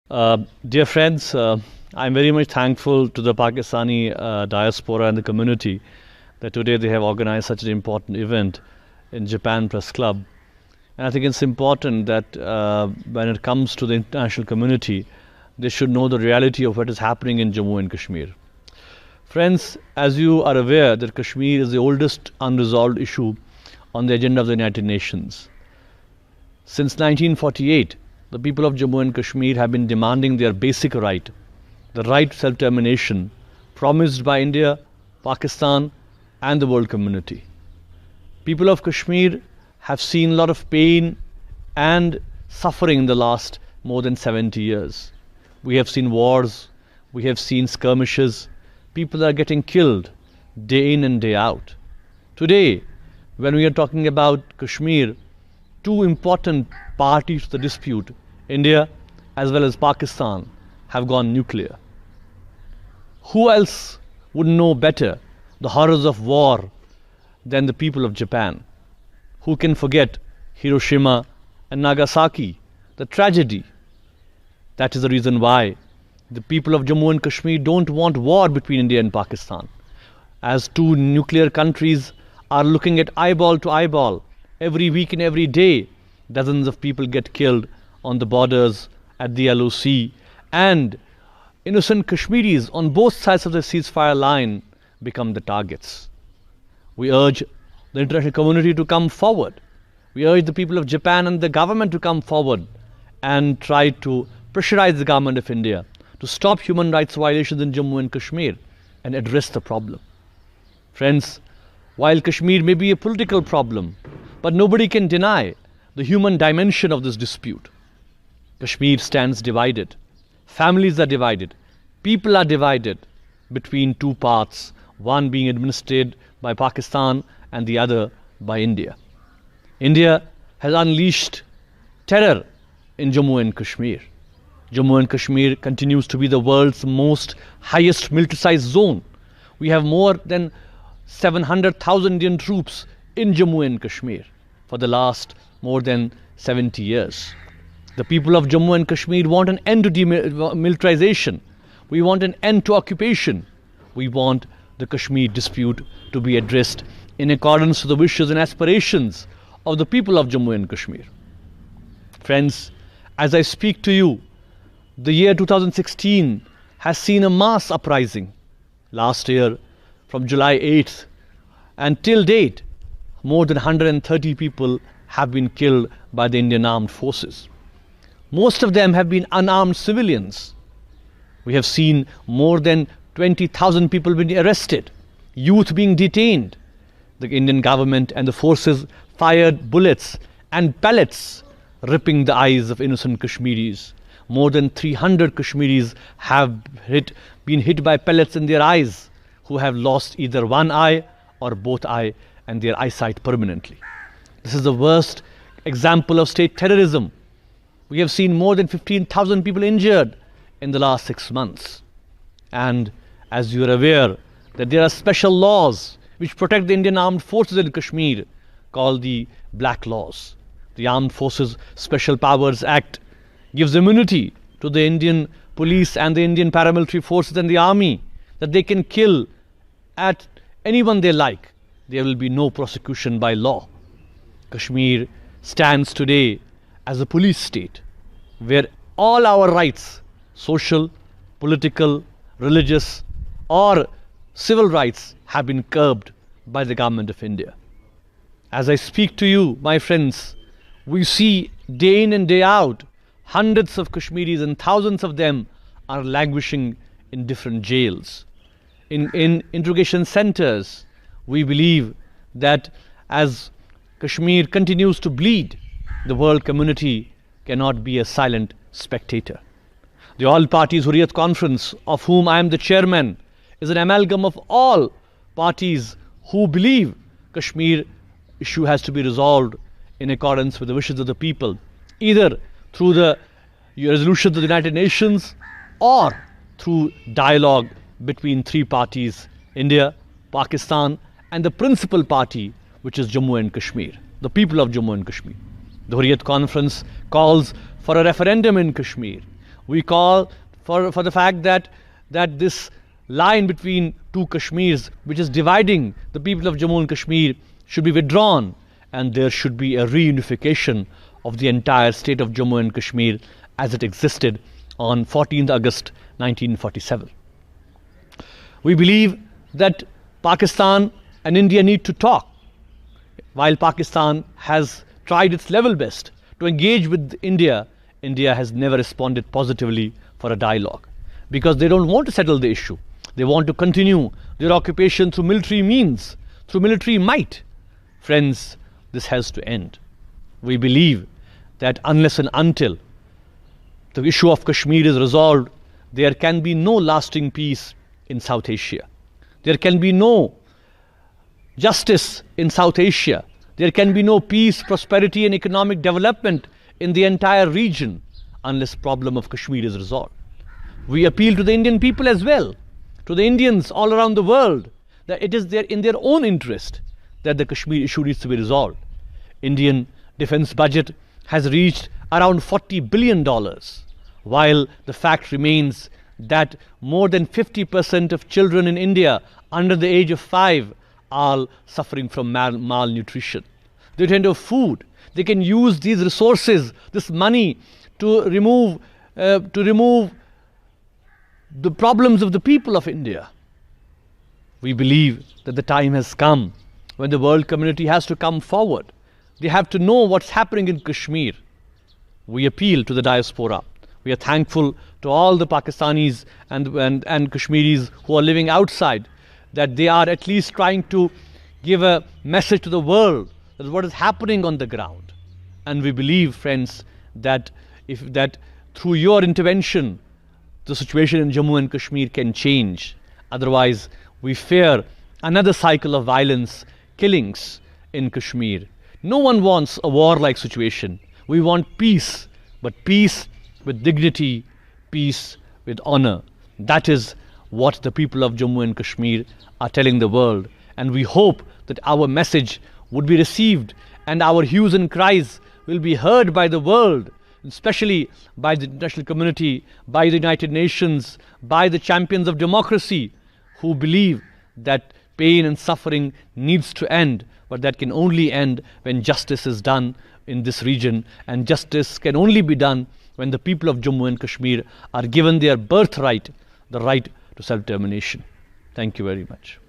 Dear friends, I'm very much thankful to the Pakistani diaspora and the community that today they have organized such an important event in Japan Press Club. And I think it's important that when it comes to the international community, they should know the reality of what is happening in Jammu and Kashmir. Friends, as you are aware that Kashmir is the oldest unresolved issue on the agenda of the United Nations. Since 1948, the people of Jammu and Kashmir have been demanding their basic right, the right to self-determination promised by India, Pakistan and the world community. People of Kashmir have seen a lot of pain and suffering in the last more than 70 years. We have seen wars, we have seen skirmishes, people are getting killed day in and day out. Today, when we are talking about Kashmir, two important parties to the dispute, India as well as Pakistan, have gone nuclear. Who else would know better the horrors of war than the people of Japan? Who can forget Hiroshima and Nagasaki, the tragedy? That is the reason why the people of Jammu and Kashmir don't want war between India and Pakistan. As two nuclear countries are looking at eyeball to eyeball, every week and every day, dozens of people get killed on the borders, at the LOC, and innocent Kashmiris on both sides of the ceasefire line become the targets. We urge the international community to come forward. We urge the people of Japan and the government to come forward and try to pressurize the government of India to stop human rights violations in Jammu and Kashmir and address the problem. Friends, while Kashmir may be a political problem, but nobody can deny the human dimension of this dispute. Kashmir stands divided. Families are divided. People are divided between two parts, one being administered by Pakistan and the other by India. India has unleashed terror in Jammu and Kashmir. Jammu and Kashmir continues to be the world's most highest militarized zone. We have more than 700,000 Indian troops in Jammu and Kashmir for the last more than 70 years. The people of Jammu and Kashmir want an end to demilitarization. We want an end to occupation. We want the Kashmir dispute to be addressed in accordance with the wishes and aspirations of the people of Jammu and Kashmir. Friends, as I speak to you, the year 2016 has seen a mass uprising. Last year, from July 8th and till date, more than 130 people have been killed by the Indian armed forces. Most of them have been unarmed civilians. We have seen more than 20,000 people being arrested, youth being detained. The Indian government and the forces fired bullets and pellets, ripping the eyes of innocent Kashmiris. More than 300 Kashmiris have been hit by pellets in their eyes, who have lost either one eye or both eye and their eyesight permanently. This is the worst example of state terrorism. We have seen more than 15,000 people injured in the last 6 months. And as you are aware that there are special laws which protect the Indian armed forces in Kashmir called the Black Laws. The Armed Forces Special Powers Act gives immunity to the Indian police and the Indian paramilitary forces and the army, that they can kill at anyone they like. There will be no prosecution by law. Kashmir stands today as a police state where all our rights, social, political, religious or civil rights, have been curbed by the government of India. As I speak to you, my friends, we see day in and day out hundreds of Kashmiris, and thousands of them are languishing in different jails, in interrogation centers. We believe that as Kashmir continues to bleed, the world community cannot be a silent spectator. The All Parties Hurriyat Conference, of whom I am the chairman, is an amalgam of all parties who believe Kashmir issue has to be resolved in accordance with the wishes of the people, either through the resolutions of the United Nations or through dialogue between three parties, India, Pakistan and the principal party, which is Jammu and Kashmir, the people of Jammu and Kashmir. The Hurriyat Conference calls for a referendum in Kashmir. We call for the fact that this line between two Kashmirs, which is dividing the people of Jammu and Kashmir, should be withdrawn, and there should be a reunification of the entire state of Jammu and Kashmir as it existed on 14th August 1947. We believe that Pakistan and India need to talk. While Pakistan has tried its level best to engage with India, India has never responded positively for a dialogue, because they don't want to settle the issue. They want to continue their occupation through military means, through military might. Friends, this has to end. We believe that unless and until the issue of Kashmir is resolved, there can be no lasting peace in South Asia. There can be no justice in South Asia. There can be no peace, prosperity and economic development in the entire region unless the problem of Kashmir is resolved. We appeal to the Indian people as well, to the Indians all around the world, that it is in their own interest that the Kashmir issue needs to be resolved. Indian defense budget has reached around $40 billion, while the fact remains that more than 50% of children in India under the age of 5 are suffering from malnutrition. They don't have food. They can use these resources, this money, to remove the problems of the people of India. We believe that the time has come when the world community has to come forward. They have to know what's happening in Kashmir. We appeal to the diaspora. We are thankful to all the Pakistanis and Kashmiris who are living outside, that they are at least trying to give a message to the world that what is happening on the ground. And we believe, friends, that through your intervention, the situation in Jammu and Kashmir can change. Otherwise, we fear another cycle of violence, killings in Kashmir. No one wants a war-like situation. We want peace, but peace with dignity, peace with honor. That is what the people of Jammu and Kashmir are telling the world. And we hope that our message would be received and our hues and cries will be heard by the world, especially by the international community, by the United Nations, by the champions of democracy, who believe that pain and suffering needs to end, but that can only end when justice is done in this region, and justice can only be done when the people of Jammu and Kashmir are given their birthright, the right to self-determination. Thank you very much.